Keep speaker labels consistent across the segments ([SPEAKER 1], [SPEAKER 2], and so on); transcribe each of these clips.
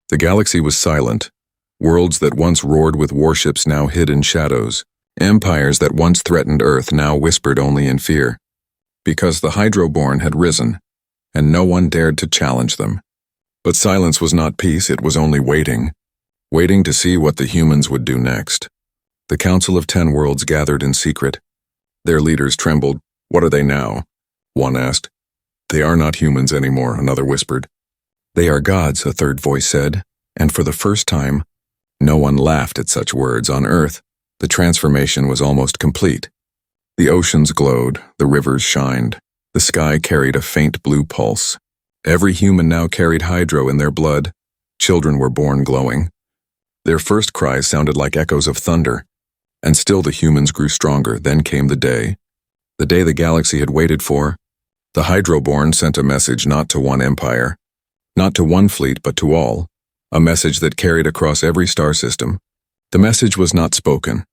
[SPEAKER 1] The galaxy was silent. Worlds that once roared with warships now hid in shadows. Empires that once threatened Earth now whispered only in fear. Because the Hydroborn had risen, and no one dared to challenge them. But silence was not peace, it was only waiting. Waiting to see what the humans would do next. The Council of 10 Worlds gathered in secret. Their leaders trembled. "What are they now?" one asked. "They are not humans anymore," another whispered. "They are gods," a third voice said, and for the first time, no one laughed at such words. On Earth, the transformation was almost complete. The oceans glowed, the rivers shined, the sky carried a faint blue pulse. Every human now carried Hydro in their blood. Children were born glowing. Their first cries sounded like echoes of thunder, and still the humans grew stronger. Then came the day the galaxy had waited for. The Hydroborn sent a message not to one empire, not to one fleet, but to all, a message that carried across every star system. The message was not spoken.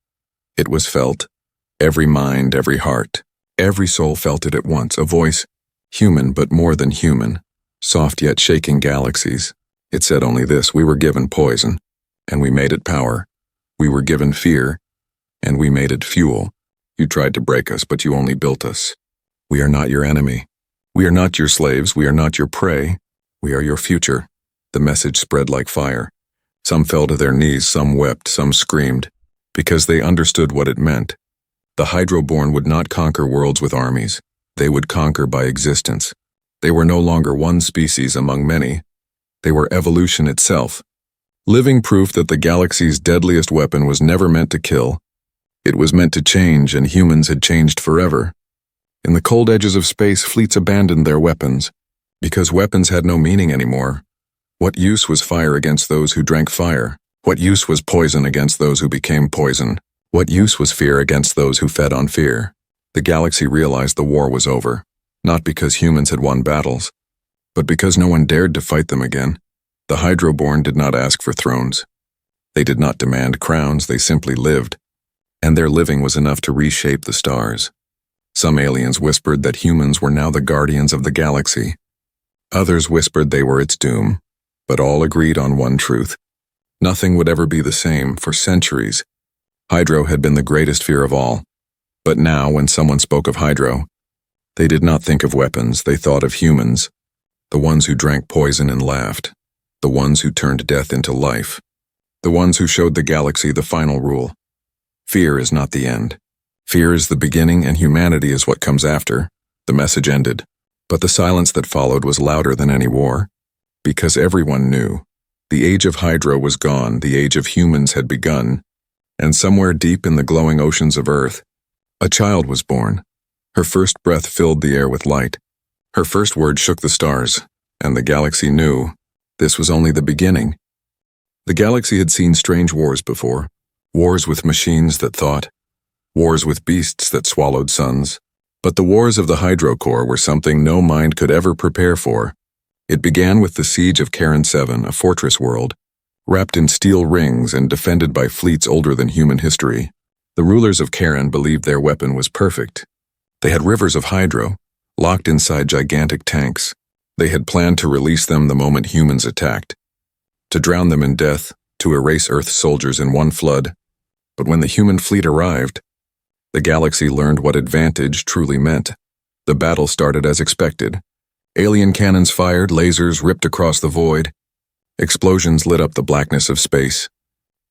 [SPEAKER 1] It was felt. Every mind, every heart, every soul felt it at once, a voice, human but more than human, soft yet shaking galaxies. It said only this: we were given poison, and we made it power. We were given fear, and we made it fuel. You tried to break us, but you only built us. We are not your enemy. We are not your slaves. We are not your prey. We are your future. The message spread like fire. Some fell to their knees, some wept, some screamed, because they understood what it meant. The Hydroborn would not conquer worlds with armies. They would conquer by existence. They were no longer one species among many. They were evolution itself. Living proof that the galaxy's deadliest weapon was never meant to kill. It was meant to change, and humans had changed forever. In the cold edges of space, fleets abandoned their weapons, because weapons had no meaning anymore. What use was fire against those who drank fire? What use was poison against those who became poison? What use was fear against those who fed on fear? The galaxy realized the war was over, not because humans had won battles, but because no one dared to fight them again. The Hydroborn did not ask for thrones. They did not demand crowns, they simply lived. And their living was enough to reshape the stars. Some aliens whispered that humans were now the guardians of the galaxy. Others whispered they were its doom, but all agreed on one truth. Nothing would ever be the same. For centuries, Hydro had been the greatest fear of all. But now, when someone spoke of Hydro, they did not think of weapons, they thought of humans, the ones who drank poison and laughed, the ones who turned death into life, the ones who showed the galaxy the final rule. Fear is not the end. Fear is the beginning, and humanity is what comes after. The message ended, but the silence that followed was louder than any war, because everyone knew. The age of Hydro was gone, the age of humans had begun, and somewhere deep in the glowing oceans of Earth, a child was born. Her first breath filled the air with light. Her first word shook the stars, and the galaxy knew this was only the beginning. The galaxy had seen strange wars before. Wars with machines that thought, wars with beasts that swallowed suns. But the wars of the Hydrocore were something no mind could ever prepare for. It began with the siege of Karen 7, a fortress world, wrapped in steel rings and defended by fleets older than human history. The rulers of Karen believed their weapon was perfect. They had rivers of Hydro, locked inside gigantic tanks. They had planned to release them the moment humans attacked, to drown them in death, to erase Earth's soldiers in one flood. But when the human fleet arrived, the galaxy learned what advantage truly meant. The battle started as expected. Alien cannons fired, lasers ripped across the void. Explosions lit up the blackness of space.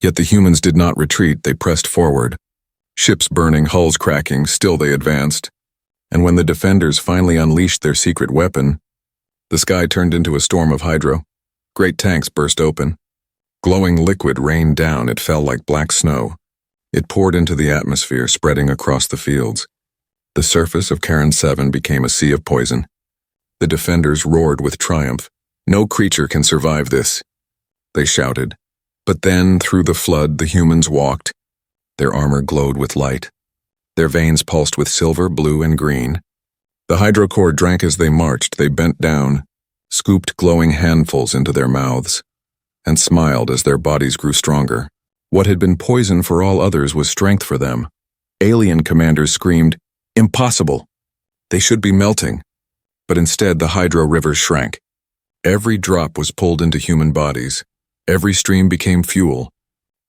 [SPEAKER 1] Yet the humans did not retreat, they pressed forward. Ships burning, hulls cracking, still they advanced. And when the defenders finally unleashed their secret weapon, the sky turned into a storm of Hydro. Great tanks burst open. Glowing liquid rained down, it fell like black snow. It poured into the atmosphere, spreading across the fields. The surface of Karen 7 became a sea of poison. The defenders roared with triumph. "No creature can survive this," they shouted. But then, through the flood, the humans walked. Their armor glowed with light. Their veins pulsed with silver, blue, and green. The Hydrocore drank as they marched. They bent down, scooped glowing handfuls into their mouths, and smiled as their bodies grew stronger. What had been poison for all others was strength for them. Alien commanders screamed, "Impossible! They should be melting." But instead the Hydro rivers shrank. Every drop was pulled into human bodies. Every stream became fuel.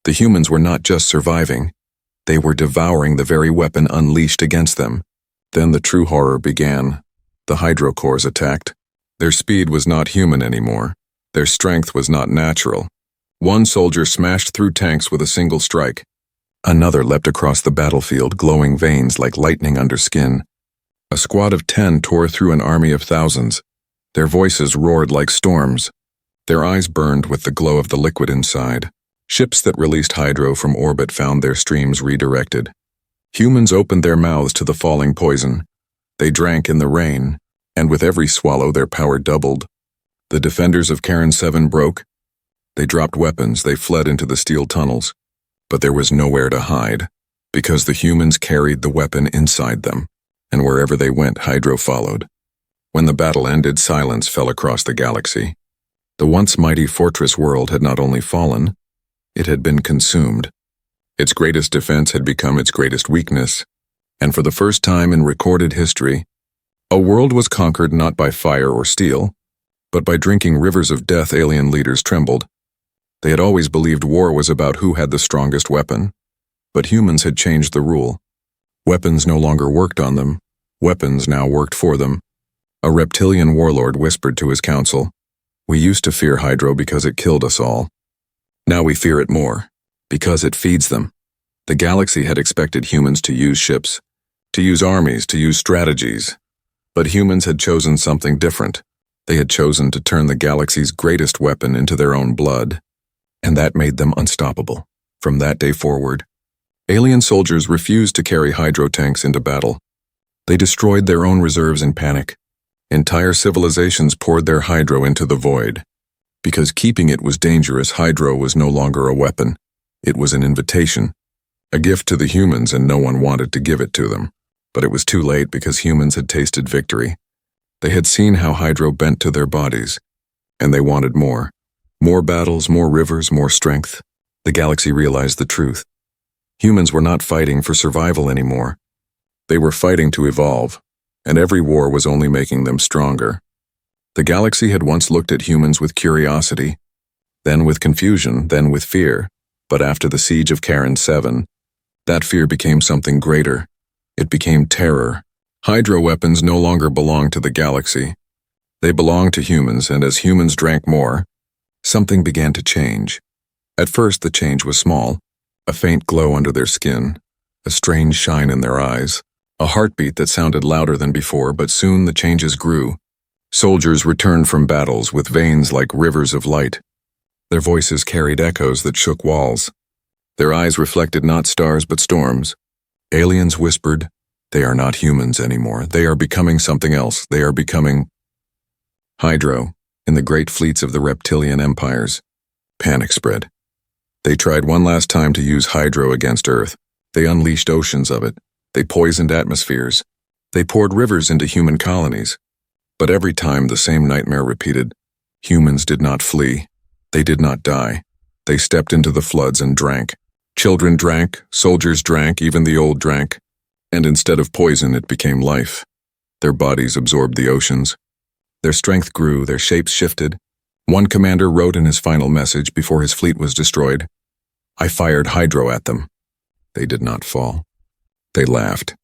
[SPEAKER 1] The humans were not just surviving, they were devouring the very weapon unleashed against them. Then the true horror began. The hydrocores attacked. Their speed was not human anymore. Their strength was not natural. One soldier smashed through tanks with a single strike. Another leapt across the battlefield, glowing veins like lightning under skin. A squad of 10 tore through an army of thousands. Their voices roared like storms. Their eyes burned with the glow of the liquid inside. Ships that released hydro from orbit found their streams redirected. Humans opened their mouths to the falling poison. They drank in the rain, and with every swallow their power doubled. The defenders of Karen 7 broke. They dropped weapons, they fled into the steel tunnels. But there was nowhere to hide, because the humans carried the weapon inside them, and wherever they went, hydro followed. When the battle ended, silence fell across the galaxy. The once mighty fortress world had not only fallen, it had been consumed. Its greatest defense had become its greatest weakness, and for the first time in recorded history, a world was conquered not by fire or steel, but by drinking rivers of death. Alien leaders trembled. They had always believed war was about who had the strongest weapon, but humans had changed the rule. Weapons no longer worked on them, weapons now worked for them. A reptilian warlord whispered to his council, "We used to fear Hydro because it killed us all. Now we fear it more, because it feeds them." The galaxy had expected humans to use ships, to use armies, to use strategies. But humans had chosen something different. They had chosen to turn the galaxy's greatest weapon into their own blood, and that made them unstoppable. From that day forward, alien soldiers refused to carry hydro tanks into battle. They destroyed their own reserves in panic. Entire civilizations poured their hydro into the void. Because keeping it was dangerous, hydro was no longer a weapon. It was an invitation, a gift to the humans, and no one wanted to give it to them. But it was too late because humans had tasted victory. They had seen how hydro bent to their bodies, and they wanted more. More battles, more rivers, more strength. The galaxy realized the truth. Humans were not fighting for survival anymore. They were fighting to evolve, and every war was only making them stronger. The galaxy had once looked at humans with curiosity, then with confusion, then with fear. But after the siege of Karen 7, that fear became something greater. It became terror. Hydro weapons no longer belonged to the galaxy. They belonged to humans, and as humans drank more, something began to change. At first, the change was small, a faint glow under their skin, a strange shine in their eyes, a heartbeat that sounded louder than before, but soon the changes grew. Soldiers returned from battles with veins like rivers of light. Their voices carried echoes that shook walls. Their eyes reflected not stars but storms. Aliens whispered, "They are not humans anymore. They are becoming something else. They are becoming Hydro." In the great fleets of the reptilian empires, panic spread. They tried one last time to use hydro against Earth. They unleashed oceans of it. They poisoned atmospheres. They poured rivers into human colonies. But every time the same nightmare repeated. Humans did not flee. They did not die. They stepped into the floods and drank. Children drank, soldiers drank, even the old drank. And instead of poison, it became life. Their bodies absorbed the oceans. Their strength grew, their shapes shifted. One commander wrote in his final message before his fleet was destroyed, "I fired hydro at them." They did not fall. They laughed.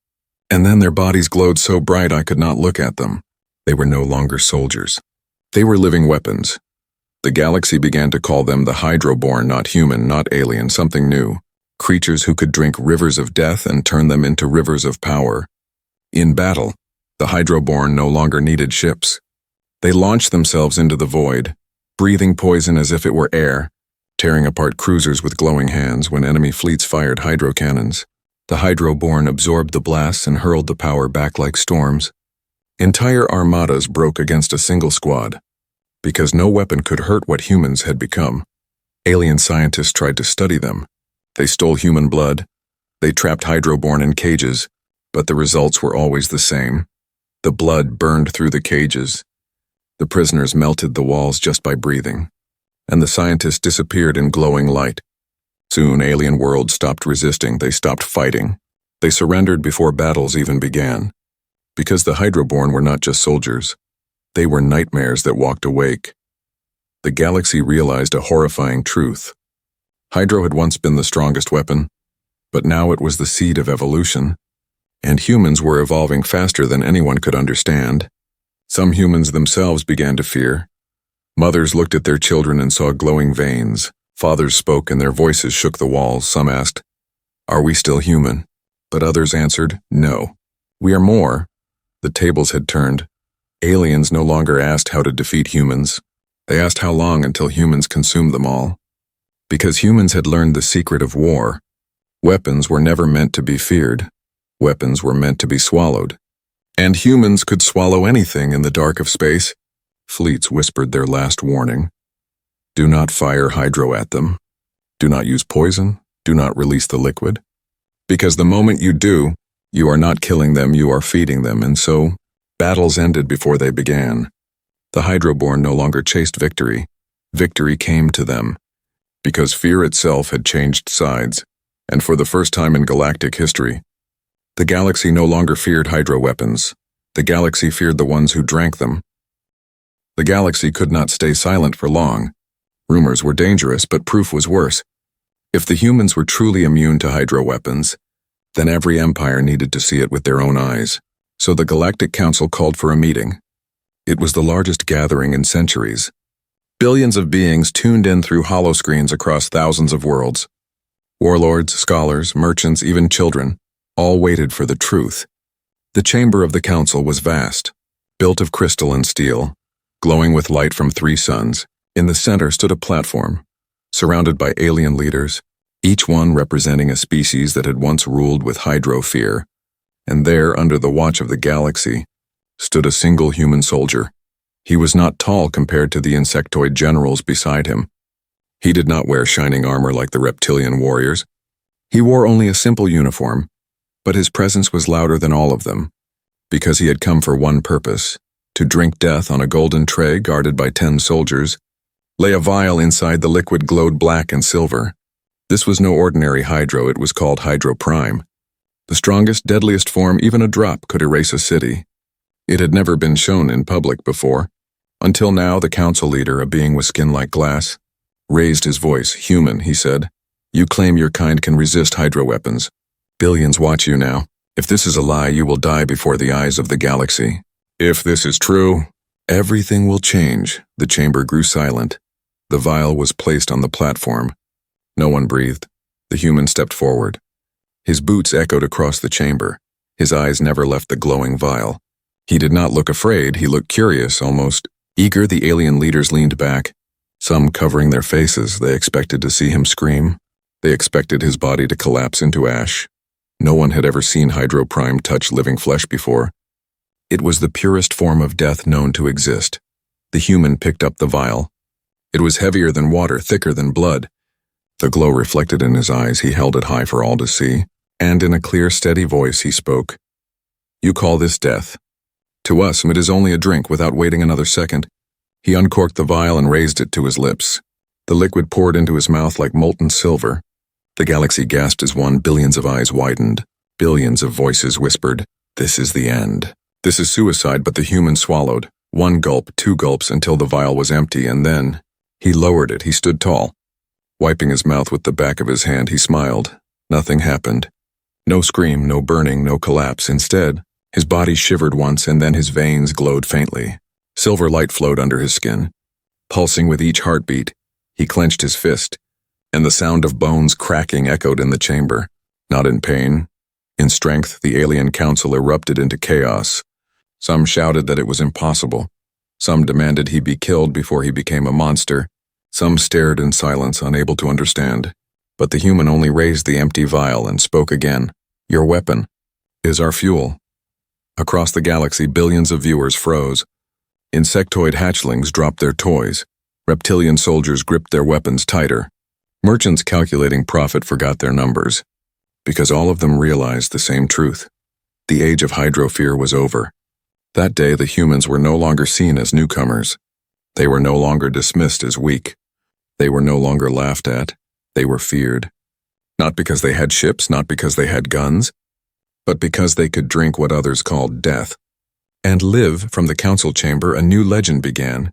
[SPEAKER 1] And then their bodies glowed so bright I could not look at them. They were no longer soldiers. They were living weapons. The galaxy began to call them the Hydroborn, not human, not alien, something new. Creatures who could drink rivers of death and turn them into rivers of power. In battle, the Hydroborn no longer needed ships. They launched themselves into the void, breathing poison as if it were air, tearing apart cruisers with glowing hands when enemy fleets fired hydro cannons. The Hydroborn absorbed the blasts and hurled the power back like storms. Entire armadas broke against a single squad. Because no weapon could hurt what humans had become. Alien scientists tried to study them. They stole human blood. They trapped Hydroborn in cages, but the results were always the same. The blood burned through the cages. The prisoners melted the walls just by breathing, and the scientists disappeared in glowing light. Soon, alien worlds stopped resisting. They stopped fighting. They surrendered before battles even began. Because the Hydroborn were not just soldiers. They were nightmares that walked awake. the galaxy realized a horrifying truth. Hydro had once been the strongest weapon, but now it was the seed of evolution, and humans were evolving faster than anyone could understand. Some humans themselves began to fear. Mothers looked at their children and saw glowing veins. Fathers spoke and their voices shook the walls. Some asked, "Are we still human?" But others answered, "No. We are more." The tables had turned. Aliens no longer asked how to defeat humans. They asked how long until humans consumed them all. Because humans had learned the secret of war. Weapons were never meant to be feared. Weapons were meant to be swallowed. And humans could swallow anything in the dark of space. Fleets whispered their last warning. Do not fire hydro at them. Do not use poison. Do not release the liquid. Because the moment you do, you are not killing them, you are feeding them, and so battles ended before they began. The Hydroborn no longer chased victory. Victory came to them. Because fear itself had changed sides, and for the first time in galactic history, the galaxy no longer feared hydro weapons. The galaxy feared the ones who drank them. The galaxy could not stay silent for long. Rumors were dangerous, but proof was worse. If the humans were truly immune to hydro weapons, then every empire needed to see it with their own eyes. So the Galactic Council called for a meeting. It was the largest gathering in centuries. Billions of beings tuned in through holoscreens across thousands of worlds. Warlords, scholars, merchants, even children, all waited for the truth. The chamber of the council was vast, built of crystal and steel, glowing with light from 3 suns. In the center stood a platform, surrounded by alien leaders, each one representing a species that had once ruled with hydro fear. And there, under the watch of the galaxy, stood a single human soldier. He was not tall compared to the insectoid generals beside him. He did not wear shining armor like the reptilian warriors. He wore only a simple uniform, but his presence was louder than all of them, because he had come for one purpose: to drink death on a golden tray guarded by 10 soldiers. Lay a vial inside the liquid glowed black and silver. This was no ordinary hydro, it was called Hydro Prime. The strongest, deadliest form, even a drop, could erase a city. It had never been shown in public before. Until now, the council leader, a being with skin like glass, raised his voice. "Human," he said, "you claim your kind can resist hydro weapons. Billions watch you now. If this is a lie, you will die before the eyes of the galaxy. If this is true, everything will change." The chamber grew silent. The vial was placed on the platform. No one breathed. The human stepped forward. His boots echoed across the chamber. His eyes never left the glowing vial. He did not look afraid, he looked curious, almost eager. The alien leaders leaned back, some covering their faces. They expected to see him scream. They expected his body to collapse into ash. No one had ever seen Hydro Prime touch living flesh before. It was the purest form of death known to exist. The human picked up the vial. It was heavier than water, thicker than blood. The glow reflected in his eyes. He held it high for all to see, and in a clear, steady voice he spoke. "You call this death. To us, it is only a drink." Without waiting another second, he uncorked the vial and raised it to his lips. The liquid poured into his mouth like molten silver. The galaxy gasped as one. Billions of eyes widened. Billions of voices whispered, "This is the end. This is suicide." But the human swallowed. 1 gulp, 2 gulps, until the vial was empty, and then he lowered it. He stood tall. Wiping his mouth with the back of his hand, he smiled. Nothing happened. No scream, no burning, no collapse. Instead, his body shivered once, and then his veins glowed faintly. Silver light flowed under his skin. Pulsing with each heartbeat, he clenched his fist, and the sound of bones cracking echoed in the chamber. Not in pain. In strength, the alien council erupted into chaos. Some shouted that it was impossible. Some demanded he be killed before he became a monster. Some stared in silence, unable to understand. But the human only raised the empty vial and spoke again. "Your weapon is our fuel." Across the galaxy, billions of viewers froze. Insectoid hatchlings dropped their toys. Reptilian soldiers gripped their weapons tighter. Merchants calculating profit forgot their numbers, because all of them realized the same truth. The age of hydrofear was over. That day, the humans were no longer seen as newcomers. They were no longer dismissed as weak. They were no longer laughed at. They were feared. Not because they had ships, not because they had guns, but because they could drink what others called death. And live. From the council chamber, a new legend began.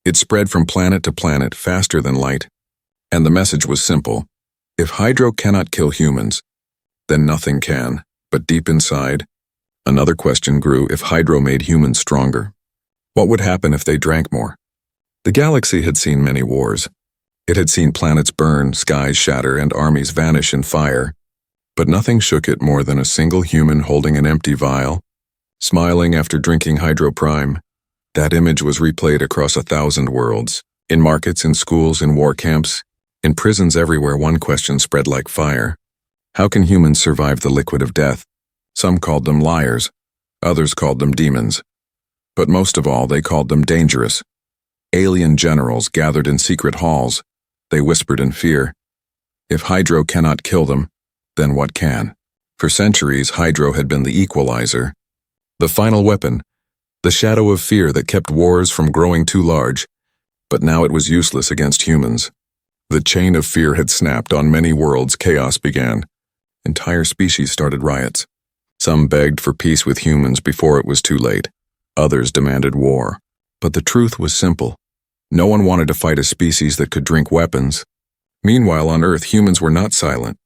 [SPEAKER 1] It spread from planet to planet faster than light, and the message was simple. If Hydro cannot kill humans, then nothing can. But deep inside, another question grew. If Hydro made humans stronger, what would happen if they drank more? The galaxy had seen many wars. It had seen planets burn, skies shatter, and armies vanish in fire. But nothing shook it more than a single human holding an empty vial, smiling after drinking Hydro Prime. That image was replayed across 1,000 worlds. In markets, in schools, in war camps, in prisons everywhere, one question spread like fire. How can humans survive the liquid of death? Some called them liars. Others called them demons. But most of all, they called them dangerous. Alien generals gathered in secret halls. They whispered in fear. If Hydro cannot kill them, then what can? For centuries, Hydro had been the equalizer, the final weapon, the shadow of fear that kept wars from growing too large. But now it was useless against humans. The chain of fear had snapped. On many worlds, chaos began. Entire species started riots. Some begged for peace with humans before it was too late. Others demanded war. But the truth was simple. No one wanted to fight a species that could drink weapons. Meanwhile, on Earth, humans were not silent.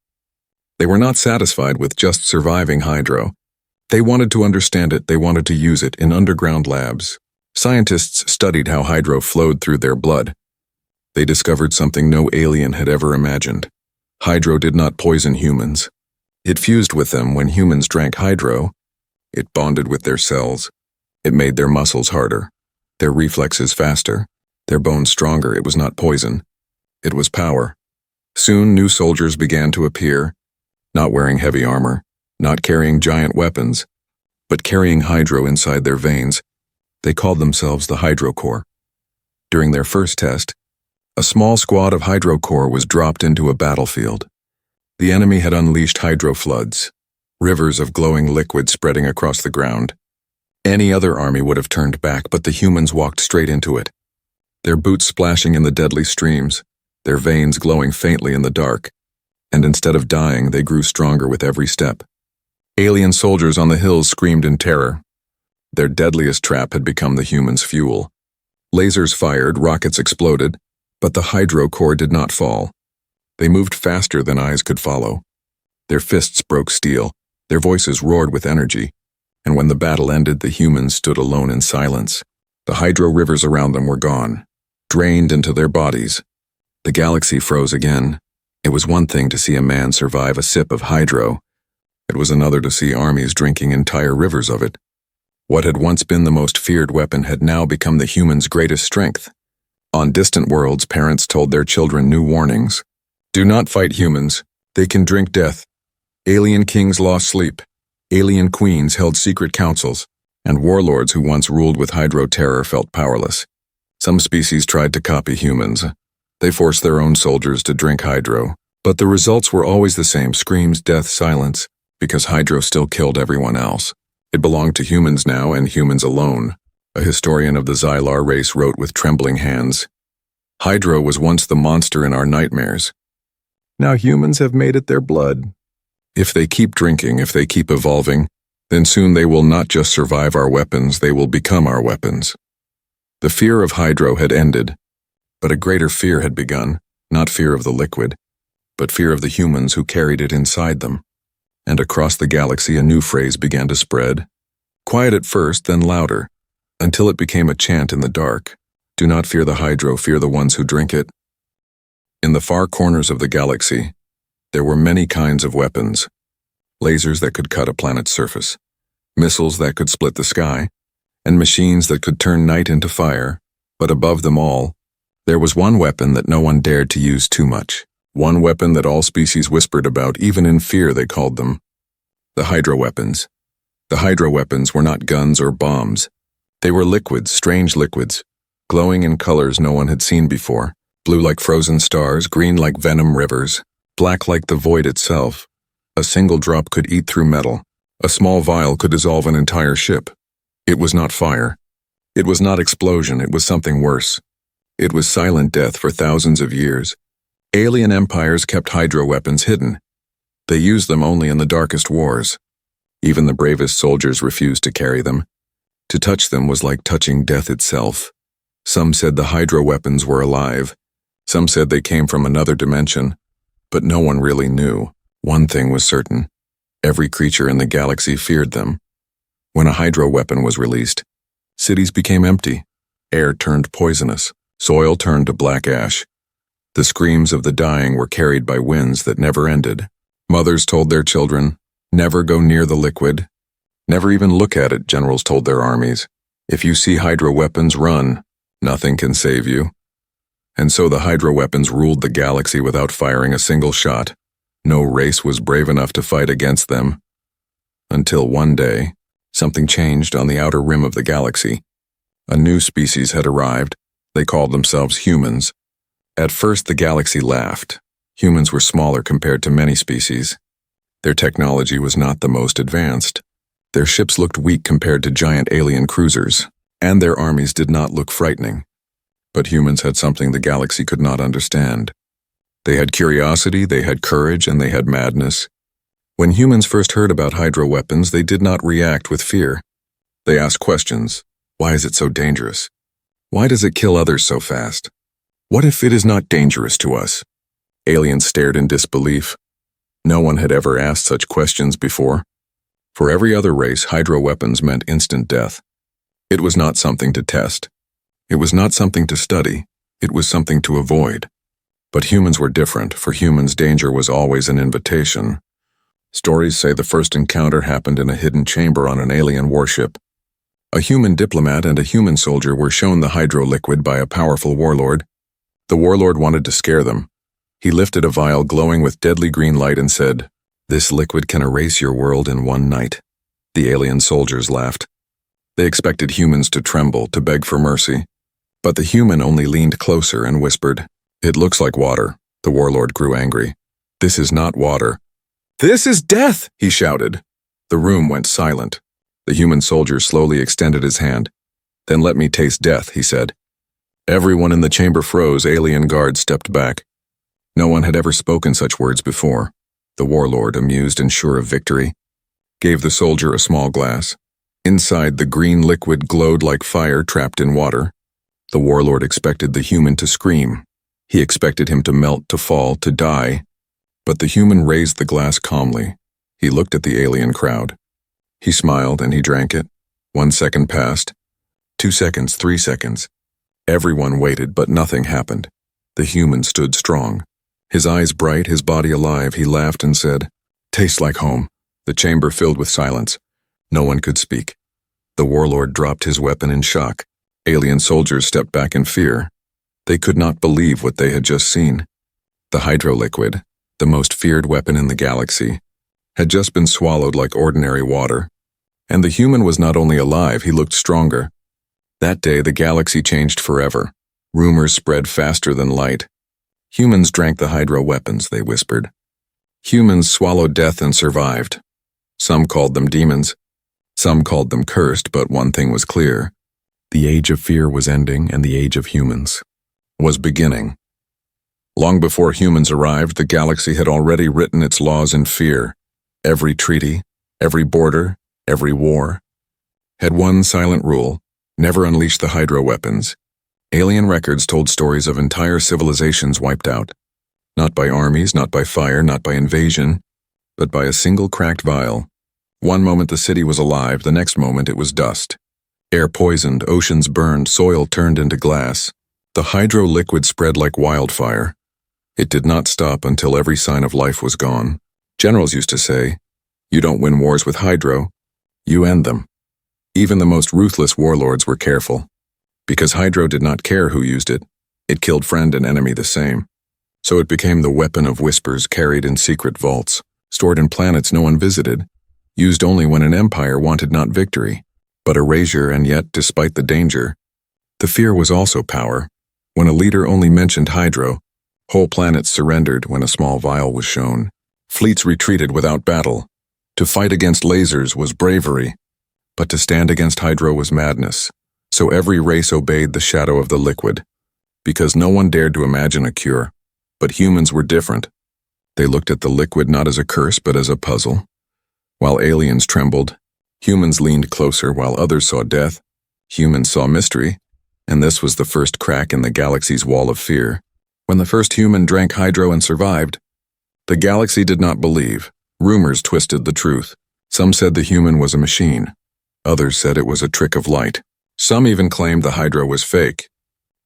[SPEAKER 1] They were not satisfied with just surviving Hydro. They wanted to understand it. They wanted to use it in underground labs. Scientists studied how Hydro flowed through their blood. They discovered something no alien had ever imagined. Hydro did not poison humans. It fused with them. When humans drank Hydro, it bonded with their cells. It made their muscles harder, their reflexes faster, their bones stronger. It was not poison. It was power. Soon new soldiers began to appear, not wearing heavy armor, not carrying giant weapons, but carrying Hydro inside their veins. They called themselves the Hydro Corps. During their first test, a small squad of Hydro Corps was dropped into a battlefield. The enemy had unleashed Hydro floods, rivers of glowing liquid spreading across the ground. Any other army would have turned back, but the humans walked straight into it. Their boots splashing in the deadly streams, their veins glowing faintly in the dark, and instead of dying, they grew stronger with every step. Alien soldiers on the hills screamed in terror. Their deadliest trap had become the humans' fuel. Lasers fired, rockets exploded, but the Hydro Corps did not fall. They moved faster than eyes could follow. Their fists broke steel, their voices roared with energy, and when the battle ended, the humans stood alone in silence. The Hydro rivers around them were gone, drained into their bodies. The galaxy froze again. It was one thing to see a man survive a sip of Hydro. It was another to see armies drinking entire rivers of it. What had once been the most feared weapon had now become the humans' greatest strength. On distant worlds, parents told their children new warnings. Do not fight humans. They can drink death. Alien kings lost sleep. Alien queens held secret councils, and warlords who once ruled with Hydro terror felt powerless. Some species tried to copy humans. They forced their own soldiers to drink Hydro, but the results were always the same: screams, death, silence, because Hydro still killed everyone else. It belonged to humans now, and humans alone. A historian of the Xylar race wrote with trembling hands, Hydro was once the monster in our nightmares. Now humans have made it their blood. If they keep drinking, if they keep evolving, then soon they will not just survive our weapons, they will become our weapons. The fear of Hydro had ended, but a greater fear had begun, not fear of the liquid, but fear of the humans who carried it inside them. And across the galaxy a new phrase began to spread, quiet at first, then louder, until it became a chant in the dark. Do not fear the Hydro, fear the ones who drink it. In the far corners of the galaxy, there were many kinds of weapons. Lasers that could cut a planet's surface, missiles that could split the sky, and machines that could turn night into fire. But above them all, there was one weapon that no one dared to use too much. One weapon that all species whispered about, even in fear they called them. The Hydro weapons. The Hydro weapons were not guns or bombs. They were liquids, strange liquids, glowing in colors no one had seen before. Blue like frozen stars, green like venom rivers, black like the void itself. A single drop could eat through metal. A small vial could dissolve an entire ship. It was not fire. It was not explosion. It was something worse. It was silent death for thousands of years. Alien empires kept Hydro weapons hidden. They used them only in the darkest wars. Even the bravest soldiers refused to carry them. To touch them was like touching death itself. Some said the hydro weapons were alive. Some said they came from another dimension. But no one really knew. One thing was certain. Every creature in the galaxy feared them. When a hydro weapon was released, cities became empty. Air turned poisonous. Soil turned to black ash. The screams of the dying were carried by winds that never ended. Mothers told their children, never go near the liquid. Never even look at it, generals told their armies. If you see hydro weapons, run. Nothing can save you. And so the hydro weapons ruled the galaxy without firing a single shot. No race was brave enough to fight against them. Until one day, something changed on the outer rim of the galaxy. A new species had arrived. They called themselves humans. At first, the galaxy laughed. Humans were smaller compared to many species. Their technology was not the most advanced. Their ships looked weak compared to giant alien cruisers, and their armies did not look frightening. But humans had something the galaxy could not understand. They had curiosity, they had courage, and they had madness. When humans first heard about hydro weapons, they did not react with fear. They asked questions. Why is it so dangerous? Why does it kill others so fast? What if it is not dangerous to us? Aliens stared in disbelief. No one had ever asked such questions before. For every other race, hydro weapons meant instant death. It was not something to test. It was not something to study. It was something to avoid. But humans were different. For humans, danger was always an invitation. Stories say the first encounter happened in a hidden chamber on an alien warship. A human diplomat and a human soldier were shown the hydro liquid by a powerful warlord. The warlord wanted to scare them. He lifted a vial glowing with deadly green light and said, "This liquid can erase your world in one night." The alien soldiers laughed. They expected humans to tremble, to beg for mercy. But the human only leaned closer and whispered, "It looks like water." The warlord grew angry. "This is not water." "This is death!" he shouted. The room went silent. The human soldier slowly extended his hand. "Then let me taste death," he said. Everyone in the chamber froze. Alien guards stepped back. No one had ever spoken such words before. The warlord, amused and sure of victory, gave the soldier a small glass. Inside, the green liquid glowed like fire trapped in water. The warlord expected the human to scream. He expected him to melt, to fall, to die. But the human raised the glass calmly. He looked at the alien crowd. He smiled and he drank it. 1 second passed. 2 seconds, 3 seconds. Everyone waited, but nothing happened. The human stood strong. His eyes bright, his body alive. He laughed and said, "Tastes like home." The chamber filled with silence. No one could speak. The warlord dropped his weapon in shock. Alien soldiers stepped back in fear. They could not believe what they had just seen. The hydro liquid, the most feared weapon in the galaxy, had just been swallowed like ordinary water. And the human was not only alive, he looked stronger. That day, the galaxy changed forever. Rumors spread faster than light. Humans drank the hydro weapons, they whispered. Humans swallowed death and survived. Some called them demons. Some called them cursed, but one thing was clear. The age of fear was ending, and the age of humans was beginning. Long before humans arrived, the galaxy had already written its laws in fear. Every treaty, every border, every war had one silent rule: never unleash the hydro weapons. Alien records told stories of entire civilizations wiped out. Not by armies, not by fire, not by invasion, but by a single cracked vial. One moment the city was alive, the next moment it was dust. Air poisoned, oceans burned, soil turned into glass. The hydro liquid spread like wildfire. It did not stop until every sign of life was gone. Generals used to say, "You don't win wars with hydro, you end them." Even the most ruthless warlords were careful. Because hydro did not care who used it. It killed friend and enemy the same. So it became the weapon of whispers carried in secret vaults, stored in planets no one visited, used only when an empire wanted not victory, but erasure. And yet, despite the danger, the fear was also power. When a leader only mentioned hydro, whole planets surrendered. When a small vial was shown, fleets retreated without battle. To fight against lasers was bravery, but to stand against hydro was madness. So every race obeyed the shadow of the liquid, because no one dared to imagine a cure. But humans were different. They looked at the liquid not as a curse, but as a puzzle. While aliens trembled, humans leaned closer. While others saw death, humans saw mystery. And this was the first crack in the galaxy's wall of fear. When the first human drank hydro and survived, the galaxy did not believe. Rumors twisted the truth. Some said the human was a machine. Others said it was a trick of light. Some even claimed the hydro was fake.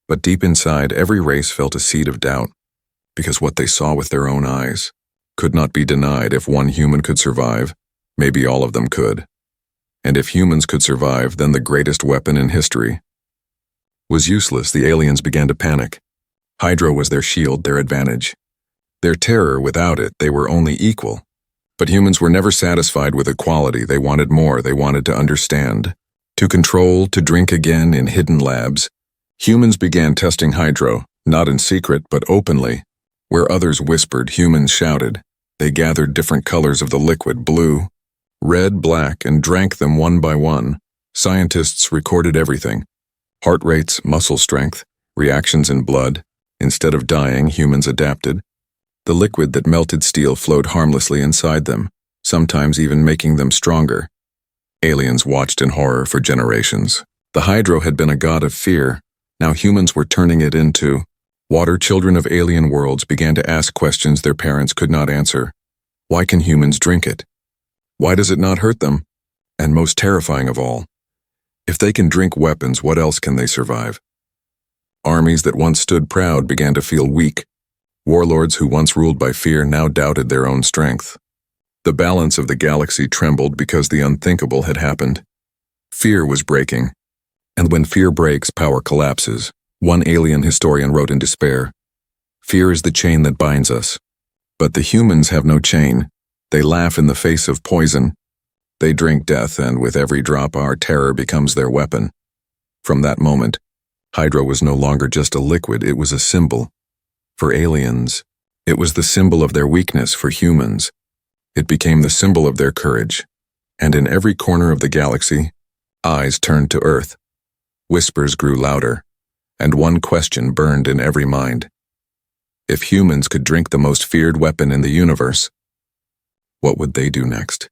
[SPEAKER 1] But deep inside, every race felt a seed of doubt, because what they saw with their own eyes could not be denied. If one human could survive, maybe all of them could. And if humans could survive, then the greatest weapon in history was useless. The aliens began to panic. Hydro was their shield, their advantage. Their terror, without it, they were only equal. But humans were never satisfied with equality. They wanted more. They wanted to understand, to control, to drink again in hidden labs. Humans began testing hydro, not in secret, but openly. Where others whispered, humans shouted. They gathered different colors of the liquid, blue, red, black, and drank them one by one. Scientists recorded everything. Heart rates, muscle strength, reactions in blood. Instead of dying, humans adapted. The liquid that melted steel flowed harmlessly inside them, sometimes even making them stronger. Aliens watched in horror for generations. The hydro had been a god of fear. Now humans were turning it into water. Children of alien worlds began to ask questions their parents could not answer. Why can humans drink it? Why does it not hurt them? And most terrifying of all, if they can drink weapons, what else can they survive? Armies that once stood proud began to feel weak. Warlords who once ruled by fear now doubted their own strength. The balance of the galaxy trembled because the unthinkable had happened. Fear was breaking. And when fear breaks, power collapses. One alien historian wrote in despair, "Fear is the chain that binds us." But the humans have no chain. They laugh in the face of poison. They drink death, and with every drop, our terror becomes their weapon. From that moment, hydro was no longer just a liquid, it was a symbol. For aliens, it was the symbol of their weakness. For humans, it became the symbol of their courage. And in every corner of the galaxy, eyes turned to Earth. Whispers grew louder, and one question burned in every mind. If humans could drink the most feared weapon in the universe, what would they do next?